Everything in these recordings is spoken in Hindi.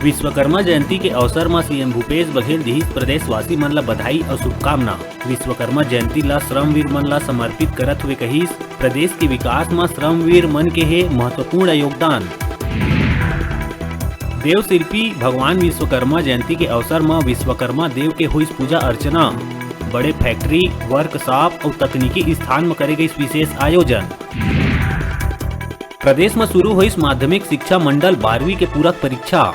विश्वकर्मा जयंती के अवसर में सीएम भूपेश बघेल दिहिस प्रदेशवासी मन ला बधाई और शुभकामना। विश्वकर्मा जयंती ला श्रमवीर मन ला समर्पित करत हुए कहिस, प्रदेश के विकास में श्रमवीर मन के हे महत्वपूर्ण योगदान। देव शिल्पी भगवान विश्वकर्मा जयंती के अवसर में विश्वकर्मा देव के हुई पूजा अर्चना। बड़े फैक्ट्री, वर्कशॉप और तकनीकी स्थान में करे गई विशेष आयोजन। प्रदेश में शुरू हुई माध्यमिक शिक्षा मंडल 12वीं के पूरक परीक्षा।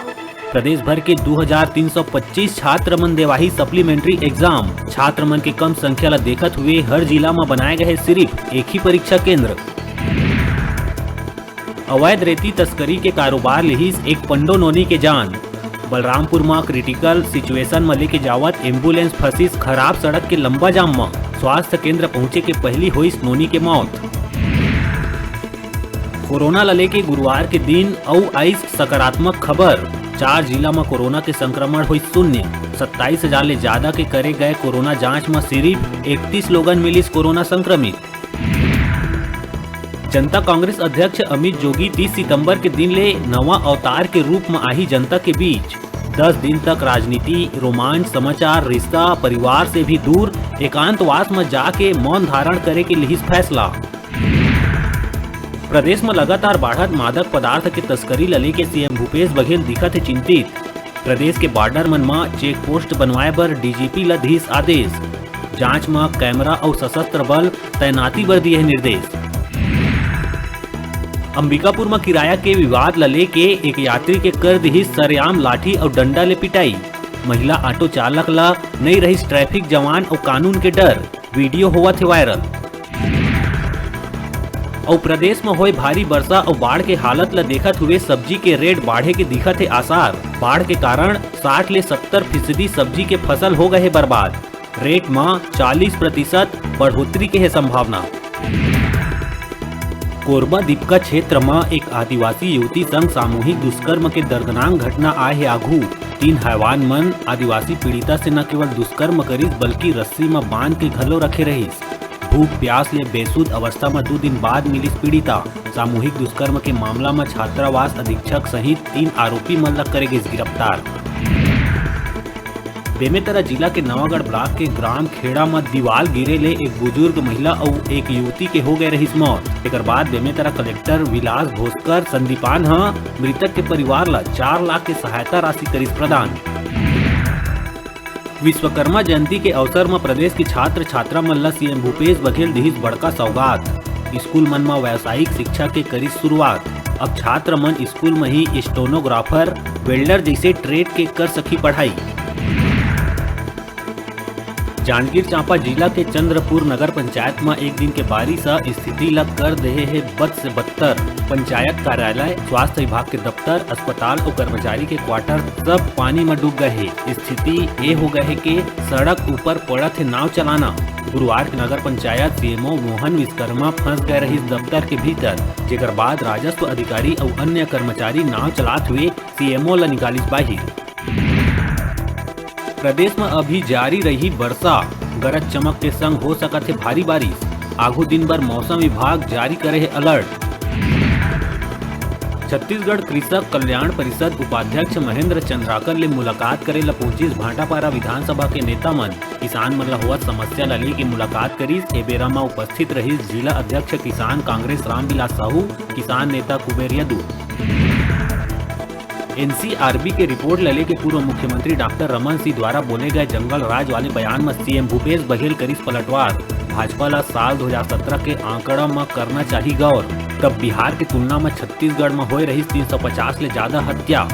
प्रदेश भर के 2325 छात्र मन देवाही सप्लीमेंट्री एग्जाम। छात्र मन के कम संख्या ला देखत हुए हर जिला में बनाए गए सिर्फ एक ही परीक्षा केंद्र। अवैध रेती तस्करी के कारोबार लिहिस एक पंडो नोनी के जान। बलरामपुर में क्रिटिकल सिचुएशन में लेके जावत एम्बुलेंस फंसिस खराब सड़क के लंबा जाम में। स्वास्थ्य केंद्र पहुंचे के पहली हुई नोनी के मौत। कोरोना ला लेके गुरुवार के दिन और आई सकारात्मक खबर। 4 जिला में कोरोना के संक्रमण हुई शून्य। 27,000 ले ज्यादा के करे गए कोरोना जांच में सिर्फ 31 लोगन मिलिस कोरोना संक्रमित। जनता कांग्रेस अध्यक्ष अमित जोगी 30 सितंबर के दिन ले नवा अवतार के रूप में आई जनता के बीच। 10 दिन तक राजनीति, रोमांच, समाचार, रिश्ता, परिवार से भी दूर एकांतवास में जाके मौन धारण करे के लिहिस फैसला। प्रदेश में लगातार बढ़त मादक पदार्थ के तस्करी ला लेके सीएम भूपेश बघेल दिखत है चिंतित। प्रदेश के बॉर्डर मन में चेक पोस्ट बनवाए बर डीजीपी ला दिस आदेश। जांच में कैमरा और सशस्त्र बल तैनाती बर दिए निर्देश। अंबिकापुर में किराया के विवाद ला लेके एक यात्री के कर दिहिस सरेआम लाठी और डंडा ले पिटाई। महिला ऑटो चालक ला नहीं रही ट्रैफिक जवान और कानून के डर। वीडियो हुआ थे वायरल। और प्रदेश में हुए भारी वर्षा और बाढ़ के हालत ला देखत हुए सब्जी के रेट बढ़े के दिखत है आसार। बाढ़ के कारण 60 ले 70% सब्जी के फसल हो गए बर्बाद। रेट में 40% बढ़ोतरी के है संभावना। कोरबा दीपका क्षेत्र में एक आदिवासी युवती संग सामूहिक दुष्कर्म के दर्दनाक घटना आए है आघू। 3 हैवान मन आदिवासी पीड़िता से न केवल दुष्कर्म करिस बल्कि रस्सी में बांध के घलो रखे रहिस। भूख प्यास ले बेसुध अवस्था में 2 दिन बाद मिलिस पीड़िता। सामूहिक दुष्कर्म के मामला में छात्रावास अधीक्षक सहित 3 आरोपी मन ला करे गए गिरफ्तार। बेमेतरा जिला के नवागढ़ ब्लॉक के ग्राम खेड़ा में दीवार गिरे ले एक बुजुर्ग महिला और एक युवती के हो गए रही मौत। एक बाद बेमेतरा कलेक्टर विलास भोसकर संदीपान मृतक के परिवार ला 4 लाख के सहायता राशि करिस प्रदान। विश्वकर्मा जयंती के अवसर में प्रदेश के छात्र छात्रा मन ला सीएम भूपेश बघेल दिहिस बड़का सौगात। स्कूल मन में व्यावसायिक शिक्षा के करी शुरुआत। अब छात्र मन स्कूल में ही स्टेनोग्राफर, वेल्डर जैसे ट्रेड के कर सकी पढ़ाई। जांजगीर चांपा जिला के चंद्रपुर नगर पंचायत में एक दिन के बारिश स्थिति ला कर दे है बद से बदतर। पंचायत कार्यालय, स्वास्थ्य विभाग के दफ्तर, अस्पताल और कर्मचारी के क्वार्टर सब पानी में डूब गए है। स्थिति ये हो गए है कि सड़क ऊपर पड़त है नाव चलाना। गुरुवार के नगर पंचायत सीएमओ मोहन विश्वकर्मा फंस गए रही दफ्तर के भीतर, जेकर बाद राजस्व अधिकारी और अन्य कर्मचारी नाव चलाते हुए सीएमओ ला निकालिस बाहिर। प्रदेश में अभी जारी रही वर्षा, गरज चमक के संग हो सकत है भारी बारिश। आगू दिन भर मौसम विभाग जारी करे है अलर्ट। छत्तीसगढ़ कृषक कल्याण परिषद उपाध्यक्ष महेंद्र चंद्राकर ले मुलाकात करे ला पहुंचिस भाटापारा विधानसभा के नेता मन। किसान मन ला होवत समस्या ला लेके मुलाकात करिस। ए बेरा में उपस्थित रही जिला अध्यक्ष किसान कांग्रेस रामविलास साहू, किसान नेता कुबेर यदू। एनसीआरबी के रिपोर्ट ले के पूर्व मुख्यमंत्री डॉक्टर रमन सिंह द्वारा बोले गए जंगल राज वाले बयान में सीएम भूपेश बघेल करिस पलटवार। भाजपा ला साल 2017 के आंकड़ा में करना चाहिए गौर। तब बिहार की तुलना में छत्तीसगढ़ में हो रही 350 ले ज्यादा हत्या।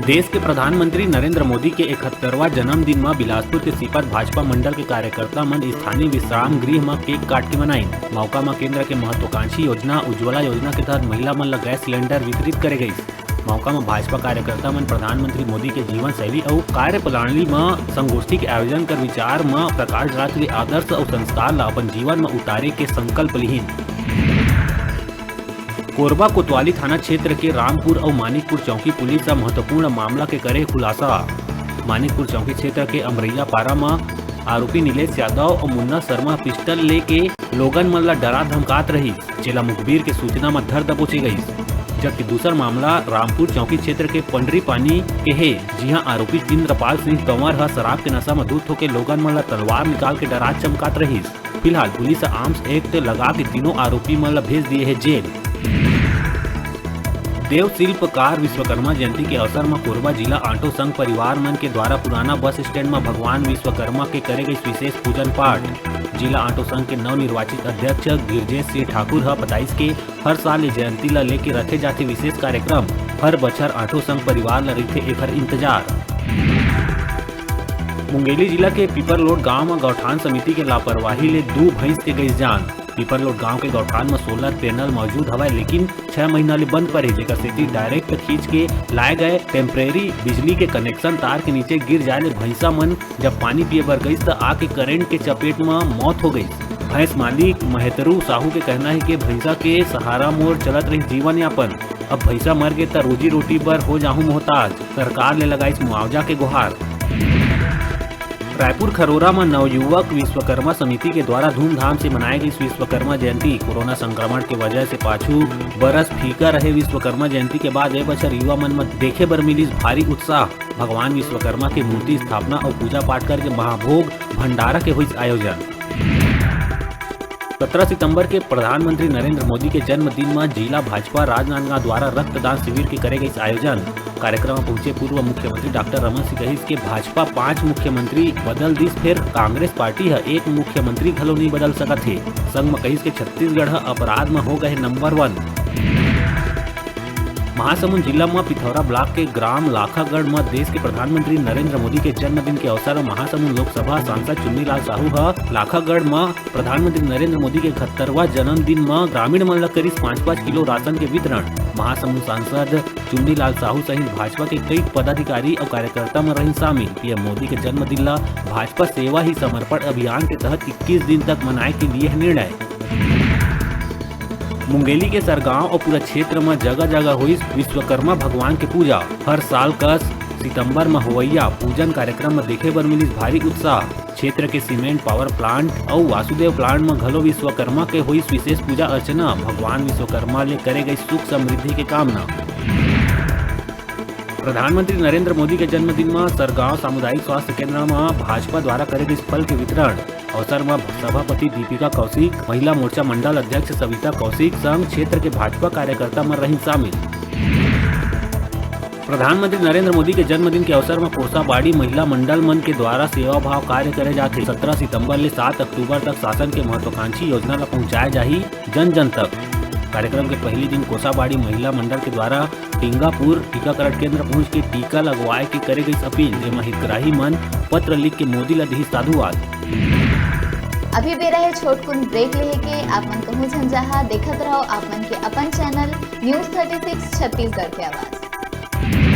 देश के प्रधानमंत्री नरेंद्र मोदी के 71वां जन्मदिन में बिलासपुर के सीपत भाजपा मंडल के कार्यकर्ता मन स्थानीय विश्राम गृह में केक काट के मनाई। मौका में केंद्र के महत्वाकांक्षी योजना उज्ज्वला योजना के तहत महिला मन ला गैस सिलेंडर वितरित करे गई। मौका में भाजपा कार्यकर्ता मन प्रधानमंत्री मोदी के जीवन शैली और कार्य प्रणाली में संगोष्ठी के आयोजन कर विचार में प्रकाश डालत हुए आदर्श और संस्कार ला अपन जीवन में उतारे के संकल्प लिहिन। कोरबा कोतवाली थाना क्षेत्र के रामपुर और मानिकपुर चौकी पुलिस का महत्वपूर्ण मामला के करे खुलासा। मानिकपुर चौकी क्षेत्र के अमरैया पारा में आरोपी नीलेश यादव और मुन्ना शर्मा पिस्टल लेके लोगन मन ला डरा धमकात रही। जेला मुखबिर के सूचना में धर दबोचे गई। जबकि दूसरा मामला रामपुर चौकी क्षेत्र के पंडरी पानी के है, जहां आरोपी इंद्रपाल सिंह कंवर शराब के नशा में धुत होकर लोगन मन ला तलवार निकाल के डरा चमकात रही। फिलहाल पुलिस आर्म्स एक्ट लगा के तीनों आरोपी मन ला भेज दिए है जेल। देव शिल्पकार विश्वकर्मा जयंती के अवसर में कोरबा जिला ऑटो संघ परिवार मन के द्वारा पुराना बस स्टैंड में भगवान विश्वकर्मा के करे गई विशेष पूजन पाठ। जिला ऑटो संघ के नवनिर्वाचित अध्यक्ष गिरजेश सिंह ठाकुर बताइस के हर साल ये जयंती ला लेके रखे जाते विशेष कार्यक्रम हर बछर ऑटो संघ परिवार ला रखे एकर इंतजार। मुंगेली जिला के पीपरलोड गांव में गौठान समिति के लापरवाही ले 2 भैंस के गई जान। पीपरलोड गांव के गौठान में सोलर पैनल मौजूद हवा, लेकिन 6 महीना ले बंद पड़े, जेकर सेती डायरेक्ट खींच के लाए गए टेम्परेरी बिजली के कनेक्शन तार के नीचे गिर जाए ले भैंसा मन जब पानी पिए बर गई तो आके करंट के चपेट में मौत हो गई। भैंस मालिक महतरू साहू के कहना है कि भैंसा के सहारा मोर चलत रही जीवन यापन, अब भैंसा मर गए तो रोजी रोटी पर हो जाहूं मोहताज, सरकार ने लगाई मुआवजा के गुहार। रायपुर खरोरा में नवयुवक विश्वकर्मा समिति के द्वारा धूमधाम से मनाई गई विश्वकर्मा जयंती। कोरोना संक्रमण के वजह से पाछू बरस फीका रहे विश्वकर्मा जयंती के बाद 1 बछर युवा मन में देखे बर मिली भारी उत्साह। भगवान विश्वकर्मा की मूर्ति स्थापना और पूजा पाठ करके महाभोग भंडारा के हुई आयोजन। 17 सितंबर के प्रधानमंत्री नरेंद्र मोदी के जन्मदिन में जिला भाजपा राजनांदगांव द्वारा रक्तदान शिविर के करे गई आयोजन। कार्यक्रम में पहुंचे पूर्व मुख्यमंत्री डॉक्टर रमन सिंह कहिस के भाजपा 5 मुख्यमंत्री बदल दिस, फिर कांग्रेस पार्टी है 1 मुख्यमंत्री घलो नहीं बदल सकत है। संग में कहिस के छत्तीसगढ़ अपराध में हो गए नंबर 1। महासमुंद जिला में पिथौरा ब्लॉक के ग्राम लाखागढ़ में देश के प्रधानमंत्री नरेंद्र मोदी के जन्मदिन के अवसर में महासमुंद लोकसभा सांसद चुन्नीलाल साहू लाखागढ़ में प्रधानमंत्री नरेंद्र मोदी के 71वां जन्मदिन में ग्रामीण मन ला करीब 5-5 किलो राशन के वितरण। महासमुंद सांसद चुन्नीलाल साहू सहित भाजपा के कई पदाधिकारी और कार्यकर्ता में रही शामिल। पीएम मोदी के जन्मदिन ला भाजपा सेवा ही समर्पण अभियान के तहत 21 दिन तक मनाए के लिए निर्णय। मुंगेली के सरगांव और पूरा क्षेत्र में जगह जगह हुई विश्वकर्मा भगवान के पूजा। हर साल का सितंबर में होवैया पूजन कार्यक्रम में देखे बर मिली भारी उत्साह। क्षेत्र के सीमेंट पावर प्लांट और वासुदेव प्लांट में घलो विश्वकर्मा के हुई विशेष पूजा अर्चना। भगवान विश्वकर्मा ले करे गई सुख समृद्धि के कामना। प्रधानमंत्री नरेंद्र मोदी के जन्मदिन में सरगांव सामुदायिक स्वास्थ्य केंद्र में भाजपा द्वारा करे गई फल के वितरण। अवसर में सभापति दीपिका कौशिक, महिला मोर्चा मंडल अध्यक्ष सविता कौशिक संग क्षेत्र के भाजपा कार्यकर्ता में रही शामिल। प्रधानमंत्री नरेंद्र मोदी के जन्मदिन के अवसर में कोसाबाड़ी महिला मंडल मन के द्वारा सेवा भाव कार्य करे जाते। 17 सितंबर ले 7 अक्टूबर तक शासन के महत्वाकांक्षी योजना ला पहुँचाए जाही जन जन तक। कार्यक्रम के पहले दिन कोसाबाड़ी महिला मंडल के द्वारा टिंगापुर टीकाकरण केंद्र पहुंच के टीका लगवाए के करे गई अपील, जेमा हितग्राही मन पत्र लिख के मोदी ला दी साधुवाद। अभी बेरा है छोटकुन ब्रेक लेहे के आप मन कहूँ झंझाहा देखत रहो आप मन के अपन चैनल न्यूज़ 36 छत्तीसगढ़ के आवाज।